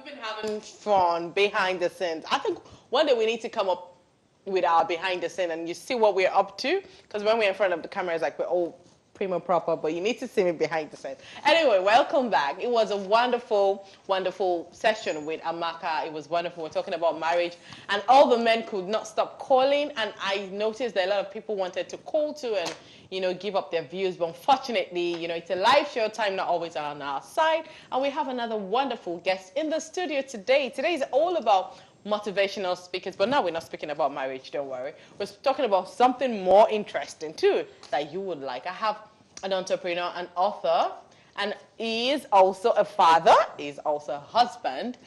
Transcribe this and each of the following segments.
we've been having fun behind the scenes. I think one day we need to come up with our behind the scene and you see what we're up to. Because when we're in front of the camera, it's like we're all prima proper, but you need to see me behind the scenes. Anyway, welcome back. It was a wonderful, wonderful session with Amaka. It was wonderful. We're talking about marriage, and all the men could not stop calling. And I noticed that a lot of people wanted to call too and, you know, give up their views. But unfortunately, you know, it's a live show, time not always on our side. And we have another wonderful guest in the studio today. Today is all about motivational speakers, but now we're not speaking about marriage, don't worry. We're talking about something more interesting too that you would like. I have an entrepreneur, an author, and he is also a father, he's also a husband,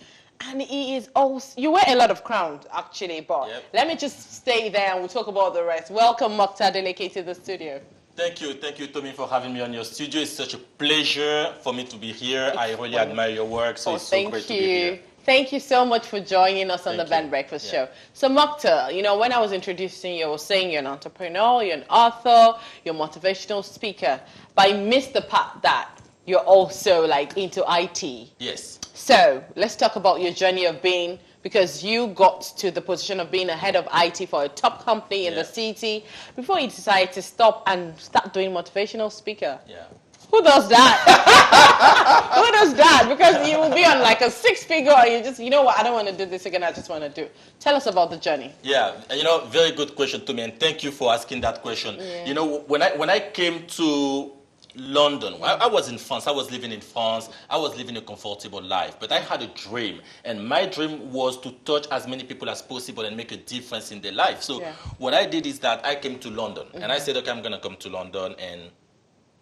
and he is also, you wear a lot of crowns actually, but let me just stay there and we'll talk about the rest. Welcome, Moctar Adeleke, to the studio. Thank you, Tommy, for having me on your studio. It's such a pleasure for me to be here. I really admire your work, so it's so great to be here. Thank you so much for joining us on the Band Breakfast Show. So, Moctar, you know, when I was introducing you, I was saying you're an entrepreneur, you're an author, you're a motivational speaker, but I missed the part that you're also, like, into IT. Yes. So, let's talk about your journey of being, because you got to the position of being a head of IT for a top company in the city before you decided to stop and start doing motivational speaker. Yeah. Who does that? Who does that? Because you will be on like a six-figure and you just, you know what, I don't want to do this again, I just want to do. Tell us about the journey. Yeah, you know, very good question to me, and thank you for asking that question. Yeah. You know, when I came to London, I was in France, I was living in France, I was living a comfortable life, but I had a dream, and my dream was to touch as many people as possible and make a difference in their life. So what I did is that I came to London, and I said, okay, I'm going to come to London and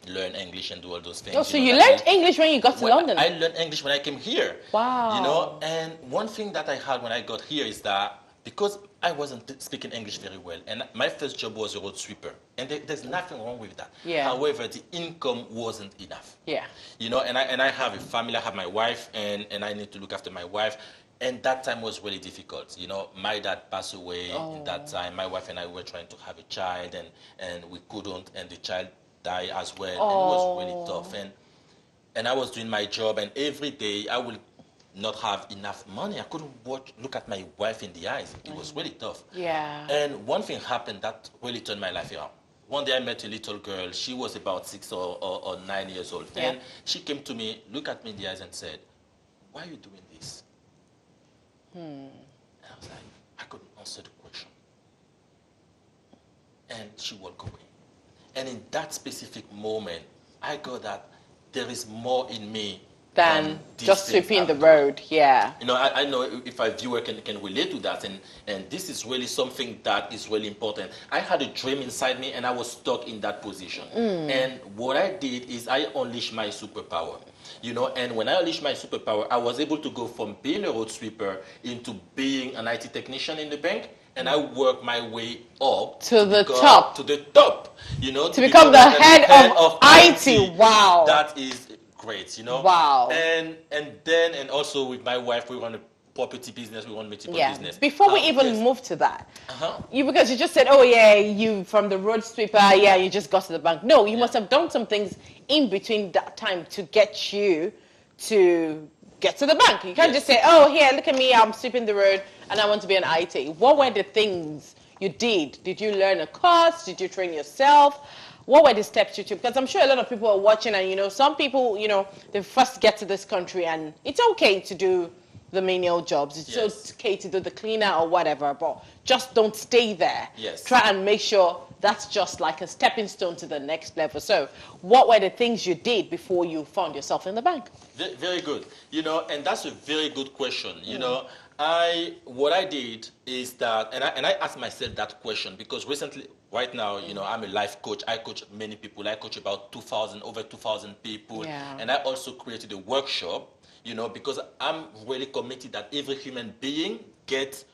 learn English and do all those things. Oh, so you learned English when you got to London? I learned English when I came here. Wow. You know, and one thing that I had when I got here is that because I wasn't speaking English very well, and my first job was a road sweeper, and there's nothing wrong with that. Yeah. However, the income wasn't enough. Yeah. You know, and I have a family, I have my wife, and I need to look after my wife. And that time was really difficult. You know, my dad passed away that time. My wife and I were trying to have a child, and we couldn't, and the child die as well, and it was really tough. And I was doing my job, and every day I would not have enough money. I couldn't look at my wife in the eyes. It was really tough. Yeah. And one thing happened that really turned my life around. One day I met a little girl. She was about 6 or 9 years old. And she came to me, looked at me in the eyes and said, "Why are you doing this?" And I was like, I couldn't answer the question. And she walked away. And in that specific moment, I got that there is more in me than just sweeping the road. Yeah. You know, I know if a viewer can relate to that, and this is really something that is really important. I had a dream inside me, and I was stuck in that position. And what I did is I unleashed my superpower. You know, and when I unleashed my superpower, I was able to go from being a road sweeper into being an IT technician in the bank. And I worked my way up to the top. To the top, you know, to become the head of IT. Wow, that is great, you know. Wow. And also with my wife, we run a property business, we run multiple business. Before we even move to that, because you just said, oh yeah, you from the road sweeper, you just got to the bank. No, you must have done some things in between that time to get you to get to the bank. You can't just say, oh, here, look at me, I'm sweeping the road and I want to be an IT. What were the things you did? Did you learn a course? Did you train yourself? What were the steps you took? Because I'm sure a lot of people are watching and, you know, some people, you know, they first get to this country and it's okay to do the menial jobs. It's okay to do the cleaner or whatever, but just don't stay there. Try and make sure that's just like a stepping stone to the next level. So what were the things you did before you found yourself in the bank? Very good. You know, and that's a very good question. You know, what I did is that, and I asked myself that question because recently, right now, you know, I'm a life coach. I coach many people. I coach about over 2,000 people. And I also created a workshop, you know, because I'm really committed that every human being gets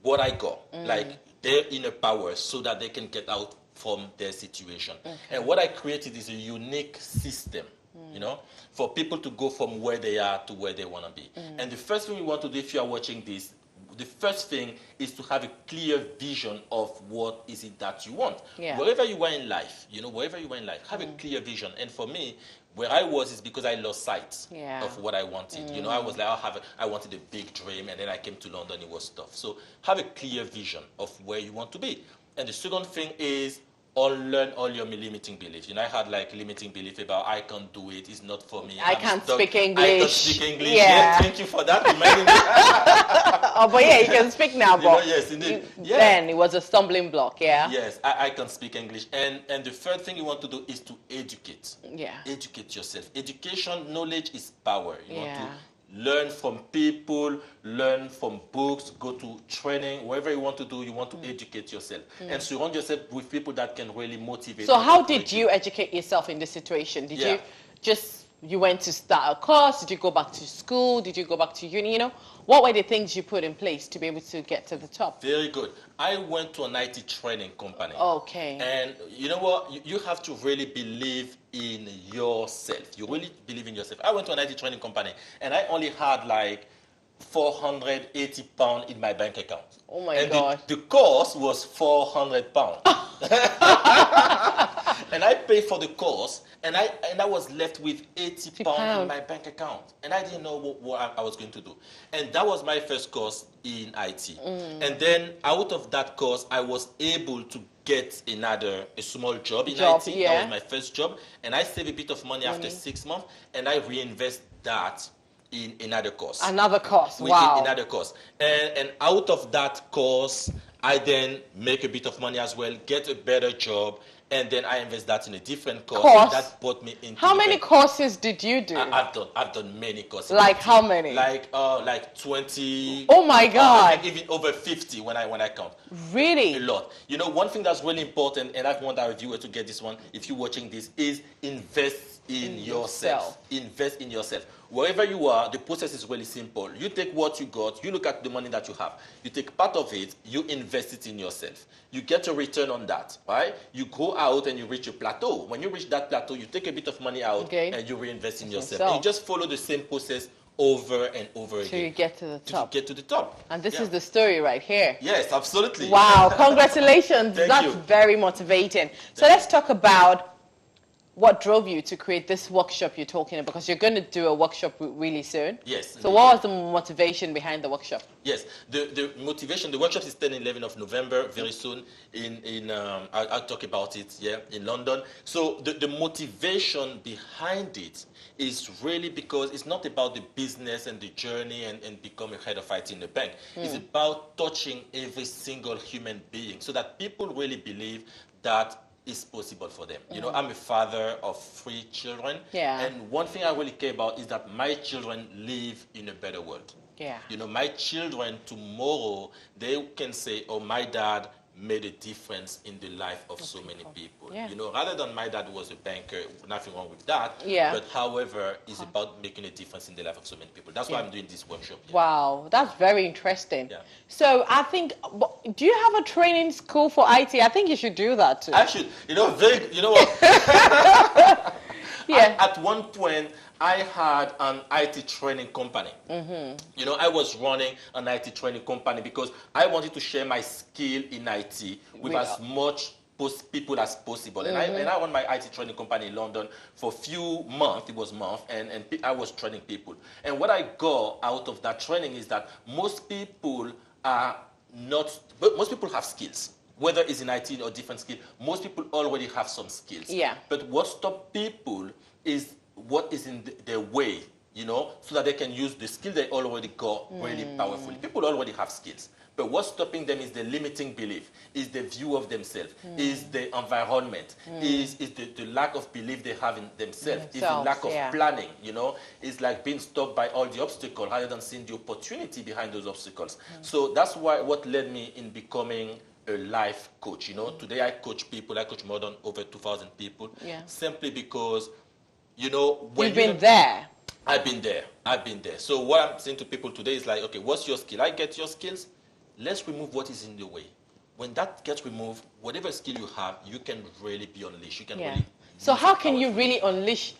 what I got, like their inner power, so that they can get out from their situation. And what I created is a unique system, you know, for people to go from where they are to where they want to be. And the first thing we want to do, if you are watching this, the first thing is to have a clear vision of what is it that you want. Wherever you are in life, you know, wherever you are in life, have a clear vision. And for me, Where I was is because I lost sight Yeah. of what I wanted. You know, I was like, I wanted a big dream, and then I came to London, it was tough. So have a clear vision of where you want to be. And the second thing is unlearn all your limiting beliefs. You know, I had like limiting belief about I can't do it, it's not for me. I I'm can't stuck. speak English. I can't speak English. Yeah. Thank you for that. Reminding me. Oh, but yeah, you can speak now, You know, but yes, indeed. Yeah. then it was a stumbling block, yeah? Yes, I can speak English. And the third thing you want to do is to educate. Yeah. Educate yourself. Education, knowledge is power. You want Yeah. to learn from people, learn from books, go to training, whatever you want to do, you want to educate yourself. And surround yourself with people that can really motivate So you. how did you educate yourself in this situation? Did you just, you went to start a course? Did you go back to school? Did you go back to uni? You know, what were the things you put in place to be able to get to the top? Very good. I went to an IT training company. Okay. And you know what? You have to really believe in yourself. You really believe in yourself. I went to an IT training company, and I only had like £480 in my bank account. Oh my and God. The course was £400. And I paid for the course, and I was left with £80 in my bank account. And I didn't know what I was going to do. And that was my first course in IT. And then out of that course, I was able to get a small job in IT. Yeah. That was my first job. And I saved a bit of money after 6 months, and I reinvest that in another course. Another course, wow. Another course. And out of that course, I then make a bit of money as well, get a better job, and then I invest that in a different course. And that brought me into How many courses did you do? I've done many courses. Like how many? Like 20. Oh my God. Even over 50 when I count. Really? A lot. You know, one thing that's really important, and I want our viewer to get this one, if you're watching this, is invest in yourself. Invest in yourself. Wherever you are, the process is really simple. You take what you got, you look at the money that you have, you take part of it, you invest it in yourself. You get a return on that, right? You go out and you reach a plateau. When you reach that plateau, you take a bit of money out and you reinvest in yourself. And you just follow the same process over and over again. Till you get to the top. To get to the top. And this is the story right here. Yes, absolutely. Wow, congratulations. Thank you. Very motivating. So let's talk about what drove you to create this workshop you're talking about, because you're going to do a workshop really soon. Yes. So what was the motivation behind the workshop? Yes, the motivation, the workshop is 10 and 11 of November, very soon. I'll talk about it, in London. So the motivation behind it is really because it's not about the business and the journey and becoming head of IT in the bank. It's about touching every single human being so that people really believe that is possible for them. You know, I'm a father of 3 children. Yeah. And one thing I really care about is that my children live in a better world. Yeah. You know, my children tomorrow, they can say, oh, my dad made a difference in the life of so many people. Yeah. You know, rather than my dad was a banker, nothing wrong with that. Yeah. But however, it's about making a difference in the life of so many people. That's why I'm doing this workshop. Wow, that's very interesting. Yeah. So I think, do you have a training school for IT? I think you should do that too. I should. You know, you know what? Yeah. At one point, I had an IT training company. You know, I was running an IT training company because I wanted to share my skill in IT with as much people as possible. And I run my IT training company in London for a few months. It was months, and I was training people. And what I got out of that training is that most people are not, but most people have skills. Whether it's in IT or different skill, most people already have some skills. Yeah. But what stops people is what is in their way, you know, so that they can use the skill they already got really powerfully. People already have skills. But what's stopping them is the limiting belief, is the view of themselves, is the environment, is the lack of belief they have in themselves, is the lack of planning, you know. It's like being stopped by all the obstacles rather than seeing the opportunity behind those obstacles. So that's what led me in becoming a life coach. You know, today I coach people. I coach more than over 2,000 people. Yeah. Simply because, you know, when you've been there. I've been there. I've been there. So what I'm saying to people today is like, okay, what's your skill? I get your skills. Let's remove what is in the way. When that gets removed, whatever skill you have, you can really be unleashed. You can really. So how can you really unleash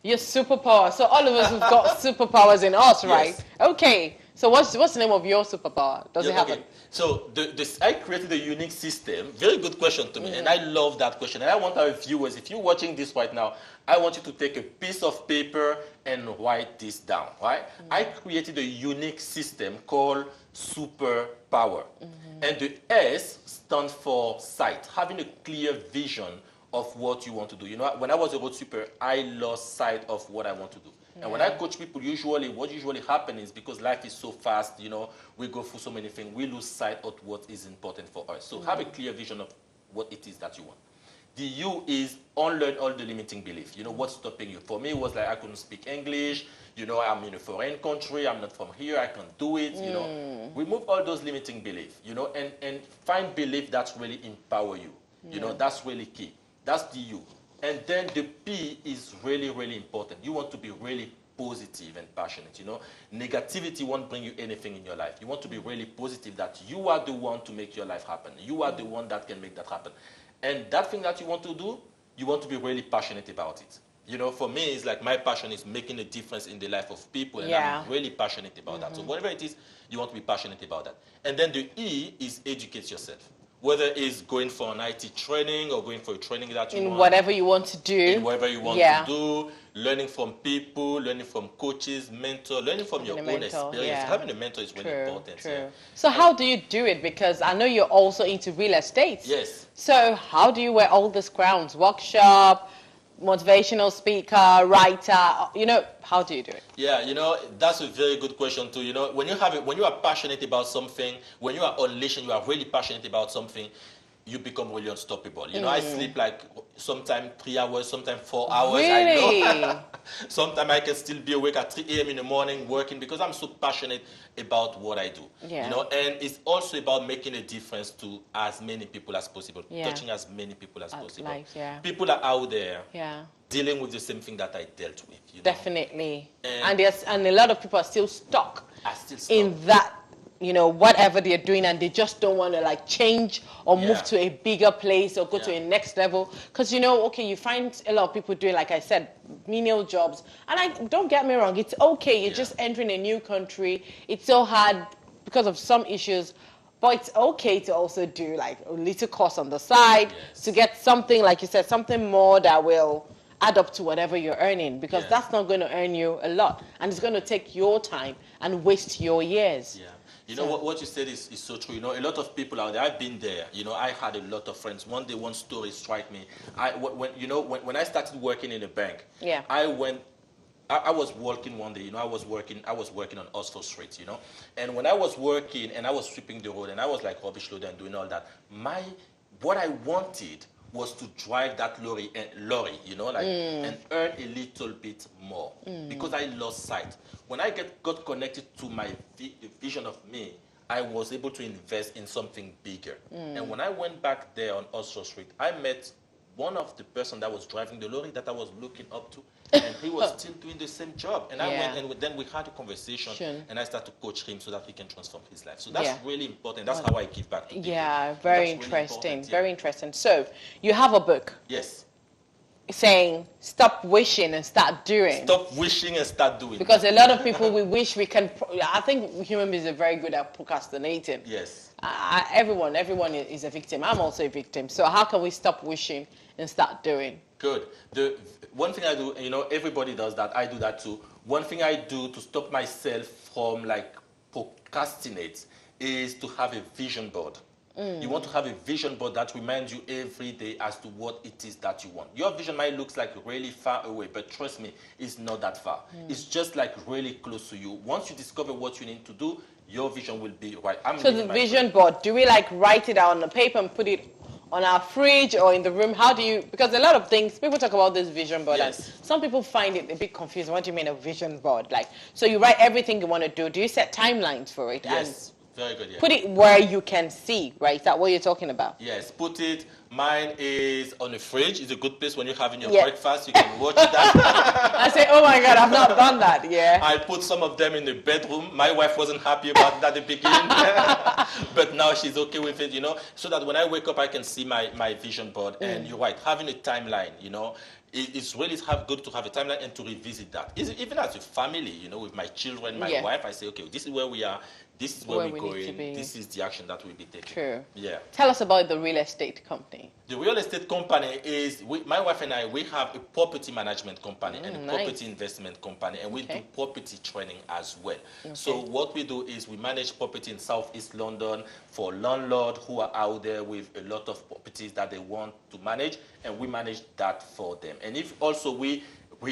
your superpower? So all of us have got superpowers in us, right? Yes. Okay. So what's the name of your superpower? Does it have okay. So I created a unique system. Very good question to me, and I love that question. And I want our viewers, if you're watching this right now, I want you to take a piece of paper and write this down. Right? I created a unique system called superpower, and the S stands for sight, having a clear vision of what you want to do. You know, when I was a road super, I lost sight of what I want to do. And when I coach people, what usually happens is because life is so fast, you know, we go through so many things, we lose sight of what is important for us. So have a clear vision of what it is that you want. The U is unlearn all the limiting beliefs. You know, what's stopping you? For me, it was like I couldn't speak English. You know, I'm in a foreign country. I'm not from here. I can't do it. You know, remove all those limiting beliefs, you know, and find belief that's really empower you. You know, that's really key. That's the U. And then the P is really, really important. You want to be really positive and passionate, you know. Negativity won't bring you anything in your life. You want to be really positive that you are the one to make your life happen. You are the one that can make that happen. And that thing that you want to do, you want to be really passionate about it. You know, for me, it's like my passion is making a difference in the life of people, and I'm really passionate about that. So whatever it is, you want to be passionate about that. And then the E is educate yourself. Whether it's going for an IT training or going for a training that you want. In whatever you want to do. In whatever you want to do. Learning from people, learning from coaches, mentor, learning from your own experience. Having a mentor is really important. True. So how do you do it? Because I know you're also into real estate. Yes. So how do you wear all these crowns? Workshop, motivational speaker, writer, you know, how do you do it? Yeah, you know, that's a very good question too. You know, when you are passionate about something, when you are unleashing, you are really passionate about something, you become really unstoppable. You know, I sleep like sometimes 3 hours, sometimes 4 hours. Really? I know. Sometimes I can still be awake at 3 a.m. in the morning working because I'm so passionate about what I do. Yeah. You know, and it's also about making a difference to as many people as possible, touching as many people as possible. Life, people are out there dealing with the same thing that I dealt with. You know? Definitely. And a lot of people are still stuck. In that, you know, whatever they're doing, and they just don't want to like change or move to a bigger place or go to a next level. Because, you know, okay, you find a lot of people doing, like I said, menial jobs. And don't get me wrong, it's okay. You're just entering a new country. It's so hard because of some issues. But it's okay to also do like a little course on the side to get something, like you said, something more that will add up to whatever you're earning, because that's not going to earn you a lot. And it's going to take your time and waste your years. Yeah. You know, what you said is so true. You know, a lot of people out there, I've been there. You know, I had a lot of friends. One day, one story struck me. When I started working in a bank, I was working one day, you know, I was working on Oxford Street, you know. And when I was working and I was sweeping the road and I was like rubbish loader and doing all that, what I wanted was to drive that lorry, you know, like, and earn a little bit more because I lost sight. When I got connected to my vision of me, I was able to invest in something bigger. And when I went back there on Oxford Street, I met one of the person that was driving the lorry that I was looking up to, and he was still doing the same job. And I went, and then we had a conversation, and I started to coach him so that he can transform his life. So that's really important. That's how I give back to people. Yeah, very interesting. Really very interesting. So you have a book. Yes. Saying stop wishing and start doing. Stop wishing and start doing. Because a lot of people, we wish we can. I think human beings are very good at procrastinating. Yes. Everyone is a victim. I'm also a victim. So how can we stop wishing and start doing? Good. The one thing I do, you know, everybody does that. I do that too. One thing I do to stop myself from like procrastinate is to have a vision board. You want to have a vision board that reminds you every day as to what it is that you want. Your vision might look like really far away, but trust me, it's not that far. It's just like really close to you. Once you discover what you need to do, your vision will be right. So the vision board, do we like write it out on the paper and put it on our fridge or in the room? How do you, because a lot of things, people talk about this vision board, and some people find it a bit confusing. What do you mean a vision board? Like, so you write everything you want to do. Do you set timelines for it? Yes. Very good, yeah. Put it where you can see, right? Is that what you're talking about? Yes, put it. Mine is on the fridge. It's a good place when you're having your Yeah. breakfast. You can watch that. I say, oh my God, I've not done that. Yeah. I put some of them in the bedroom. My wife wasn't happy about that at the beginning, but now she's okay with it, so that when I wake up, I can see my vision board. And you're right, having a timeline, it's really good to have a timeline and to revisit that. Even as a family, with my children, my wife, I say, okay, this is where we are. This is where we're going. This is the action that we'll be taking. True. Yeah. Tell us about the real estate company. The real estate company is, my wife and I, we have a property management company and a property investment company, and we do property training as well. So what we do is we manage property in Southeast London for landlords who are out there with a lot of properties that they want to manage, and we manage that for them. And if also we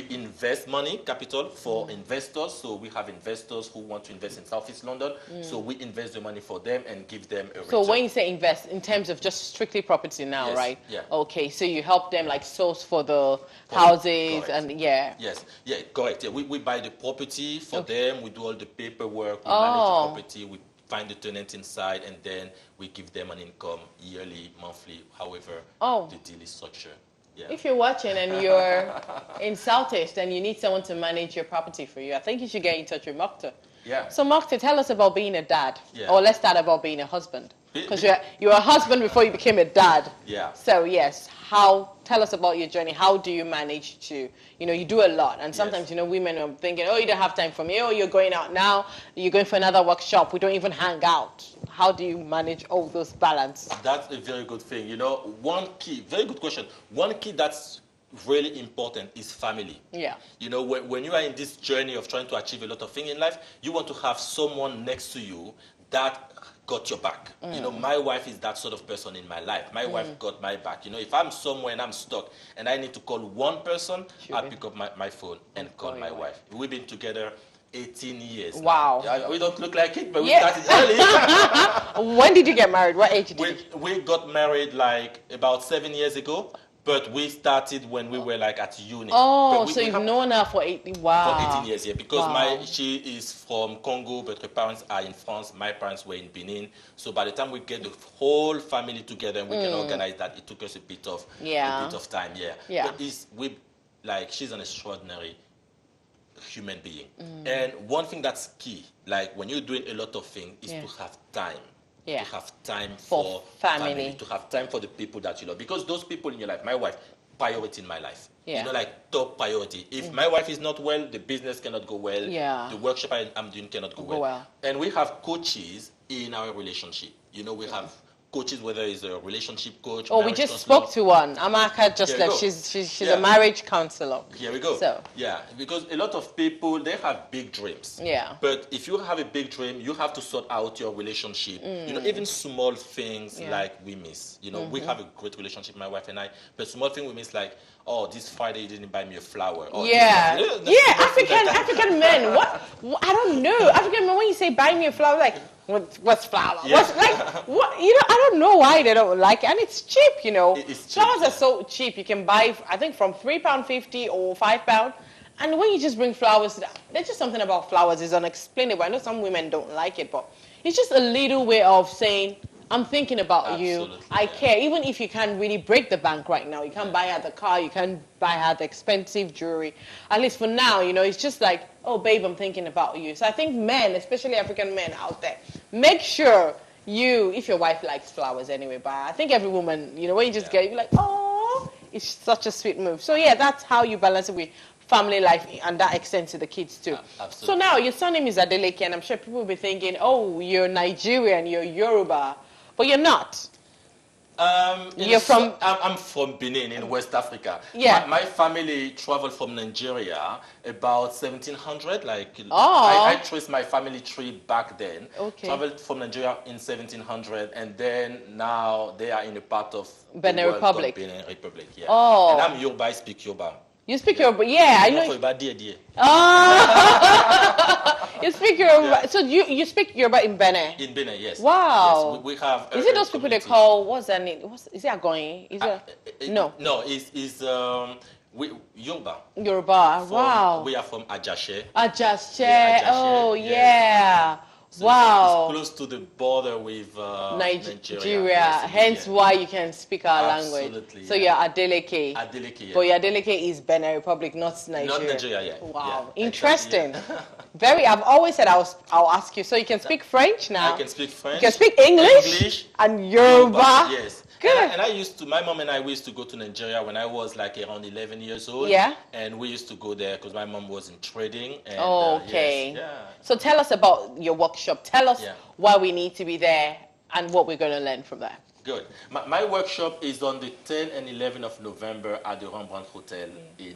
invest money, capital for investors. So we have investors who want to invest in Southeast London. So we invest the money for them and give them a return. So when you say invest, in terms of just strictly property now, right? Yeah. Okay, so you help them like source for the houses and Yes, yeah, correct. Yeah, we buy the property for them. We do all the paperwork. We manage the property. We find the tenant inside, and then we give them an income yearly, monthly, however the deal is structured. Yeah. If you're watching and you're in Southeast and you need someone to manage your property for you, I think you should get in touch with Moctar. Yeah. So Moctar, tell us about being a dad. Yeah. Or let's start about being a husband. Because you're a husband before you became a dad. Yeah. So yes, tell us about your journey. How do you manage to, you do a lot. And sometimes, women are thinking, oh, you don't have time for me. Oh, you're going out now. You're going for another workshop. We don't even hang out. How do you manage all those balance? That's a very good thing. One key, very good question. One key that's really important is family. Yeah. When you are in this journey of trying to achieve a lot of things in life, you want to have someone next to you that got your back. My wife is that sort of person in my life. My wife got my back. If I'm somewhere and I'm stuck and I need to call one person, I pick up my phone and call my wife. We've been together 18 years. Wow. Now. We don't look like it, but we started early. When did you get married? What age did you? We got married like about 7 years ago. But we started when we were like at uni. Oh, so you've known her for 18, for 18 years, yeah. Because she is from Congo, but her parents are in France. My parents were in Benin. So by the time we get the whole family together and we can organize that, it took us a bit of time, yeah. But she's an extraordinary human being. And one thing that's key, like when you're doing a lot of things, is to have time. To have time for family, to have time for the people that you love. Because those people in your life, my wife, priority in my life. Top priority. If my wife is not well, the business cannot go well. The workshop I'm doing cannot go well. And we have coaches in our relationship. We have coaches, whether it's a relationship coach. Oh, we just spoke to one. Amaka just left. She's a marriage counselor. Here we go. So. Yeah, because a lot of people, they have big dreams. Yeah. But if you have a big dream, you have to sort out your relationship. Even small things like we miss. We have a great relationship, my wife and I. But small thing we miss, like, oh, this Friday you didn't buy me a flower. Or African men. What? I don't know. African men, when you say buy me a flower, like, what's flower? What's like what? I don't know why they don't like it, and it's cheap. It's cheap, flowers are so cheap. You can buy, I think, from £3.50 or £5. And when you just bring flowers, there's just something about flowers is unexplainable. I know some women don't like it, but it's just a little way of saying, I'm thinking about you. I care. Even if you can't really break the bank right now, you can't buy her the car, you can't buy her the expensive jewelry. At least for now, it's just like, oh, babe, I'm thinking about you. So I think men, especially African men out there, make sure if your wife likes flowers anyway, but I think every woman, when you just get it, you're like, oh, it's such a sweet move. So yeah, that's how you balance it with family life, and that extends to the kids too. Absolutely. So now your surname is Adeleke, and I'm sure people will be thinking, oh, you're Nigerian, you're Yoruba. But you're not. You're from... I'm from Benin in West Africa. Yeah. My family traveled from Nigeria about 1700. I traced my family tree back then. Okay. Traveled from Nigeria in 1700, and then now they are in a part of Benin Republic. Benin Republic, yeah. Oh. And I'm Yoruba, I speak Yoruba. You speak Yoruba, yeah, I know. You speak Yoruba. Yeah. So you speak Yoruba in Benin? In Benin, yes. Wow. Yes, we have. Is it those people they call? What's their name? Is it Agoyin? Is it? No. No, it's Yoruba. Yoruba. Wow. We are from Ajashe. Ajashe. Oh yeah. So Wow. it's close to the border with Nigeria. Yes, Hence yeah. why you can speak our Absolutely, language. So yeah. you're Adeleke. Adeleke, yeah. But your Adeleke is Benin Republic, not Nigeria. Not Nigeria, yeah. Wow. Yeah, Interesting. exactly, yeah. Very. I've always said I'll ask you. So you can speak French now. I can speak French. You can speak English and Yoruba. Yes. Good. And I used to, my mom and I, we used to go to Nigeria when I was like around 11 years old. Yeah. And we used to go there because my mom was in trading. And, Okay. Yes, yeah. So tell us about your workshop. Tell us Yeah. why we need to be there and what we're going to learn from there. Good. My workshop is on the 10 and 11 of November at the Rembrandt Hotel in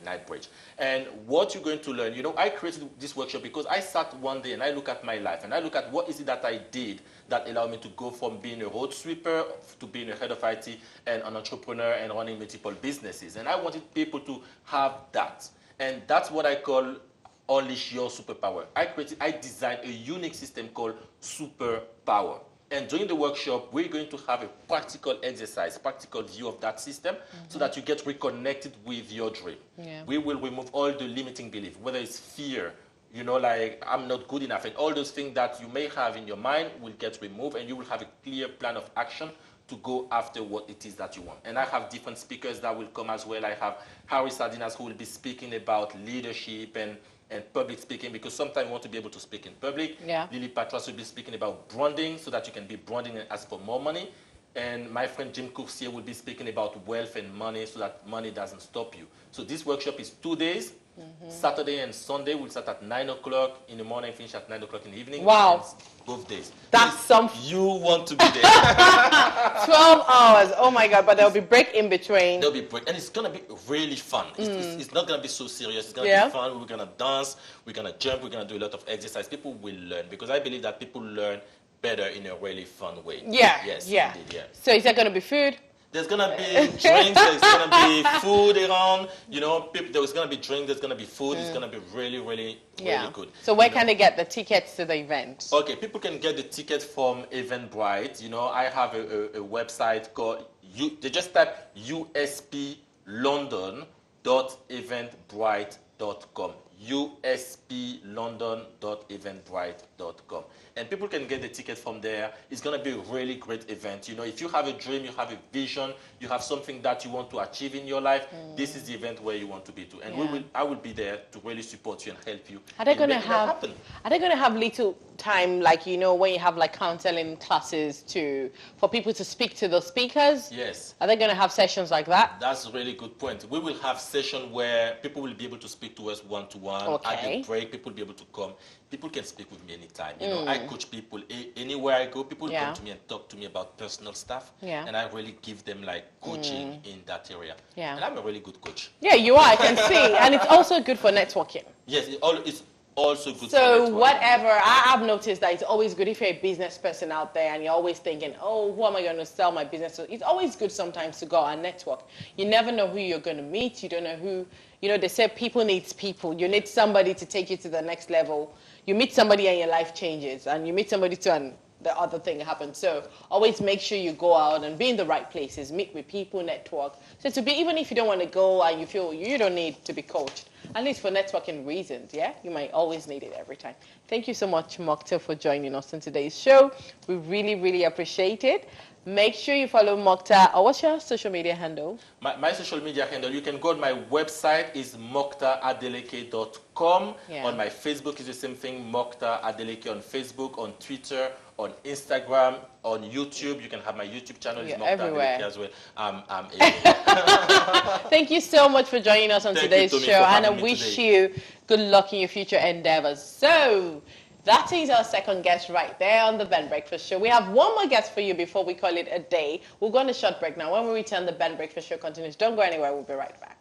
Knightsbridge. And what you're going to learn, you know, I created this workshop because I sat one day and I look at my life and I look at what is it that I did that allowed me to go from being a road sweeper to being a head of IT and an entrepreneur and running multiple businesses. And I wanted people to have that. And that's what I call unleash your superpower. I designed a unique system called Superpower. And during the workshop, we're going to have a practical exercise, practical view of that system so that you get reconnected with your dream. Yeah. We will remove all the limiting beliefs, whether it's fear, you know, like I'm not good enough, and all those things that you may have in your mind will get removed, and you will have a clear plan of action to go after what it is that you want. And I have different speakers that will come as well. I have Harry Sardinas who will be speaking about leadership and public speaking, because sometimes you want to be able to speak in public. Yeah. Lily Patras will be speaking about branding so that you can be branding and ask for more money. And my friend Jim Coursier will be speaking about wealth and money so that money doesn't stop you. So this workshop is 2 days. Saturday and Sunday. We'll start at 9 o'clock in the morning, finish at 9 o'clock in the evening. Wow. Both days. That's something. You want to be there. 12 hours. Oh my God. But there'll be break in between. There'll be break. And it's going to be really fun. It's not going to be so serious. It's going to Yeah. be fun. We're going to dance. We're going to jump. We're going to do a lot of exercise. People will learn, because I believe that people learn better in a really fun way. Yeah. Yes, Yeah. indeed, yeah. So is there going to be food? There's going to be drinks, there's going to be food around, you know, there's going to be drinks, there's going to be food, it's going to be really, really, really good. So where can they get the tickets to the event? Okay, people can get the ticket from Eventbrite. You know, I have a website called, they just type usplondon.eventbrite.com. usplondon.eventbrite.com. And people can get the ticket from there. It's going to be a really great event. You know, if you have a dream, you have a vision, you have something that you want to achieve in your life, this is the event where you want to be to. And I will be there to really support you and help you. Are they going to have little time, like, you know, when you have like counseling classes for people to speak to the speakers? Yes. Are they going to have sessions like that? That's a really good point. We will have sessions where people will be able to speak to us one-to-one. Okay. At the break, people will be able to come. People can speak with me anytime. You know, I coach people anywhere I go. People come to me and talk to me about personal stuff. Yeah. And I really give them like coaching in that area. Yeah. And I'm a really good coach. Yeah, you are. I can see. And it's also good for networking. Yes, it's also good for So networking. whatever, I've noticed that it's always good if you're a business person out there and you're always thinking, oh, who am I going to sell my business to? It's always good sometimes to go out and network. You never know who you're going to meet. You don't know who, you know, they say people needs people. You need somebody to take you to the next level. You meet somebody and your life changes, and you meet somebody too and the other thing happens. So always make sure you go out and be in the right places, meet with people, network. So to be, even if you don't want to go and you feel you don't need to be coached, at least for networking reasons, yeah? You might always need it every time. Thank you so much, Moctar, for joining us in today's show. We really, really appreciate it. Make sure you follow Moctar. Or what's your social media handle? My social media handle, you can go on my website, is moctaradeleke.com. Yeah. On my Facebook is the same thing, Moctar Adeleke on Facebook, on Twitter, on Instagram, on YouTube. You can have my YouTube channel, is Moctar everywhere. Adeleke as well. I'm everywhere. Thank you so much for joining us on today's show, and I wish you good luck in your future endeavors. So, that is our second guest right there on the Ben Breakfast Show. We have one more guest for you before we call it a day. We'll go on a short break now. When we return, the Ben Breakfast Show continues. Don't go anywhere. We'll be right back.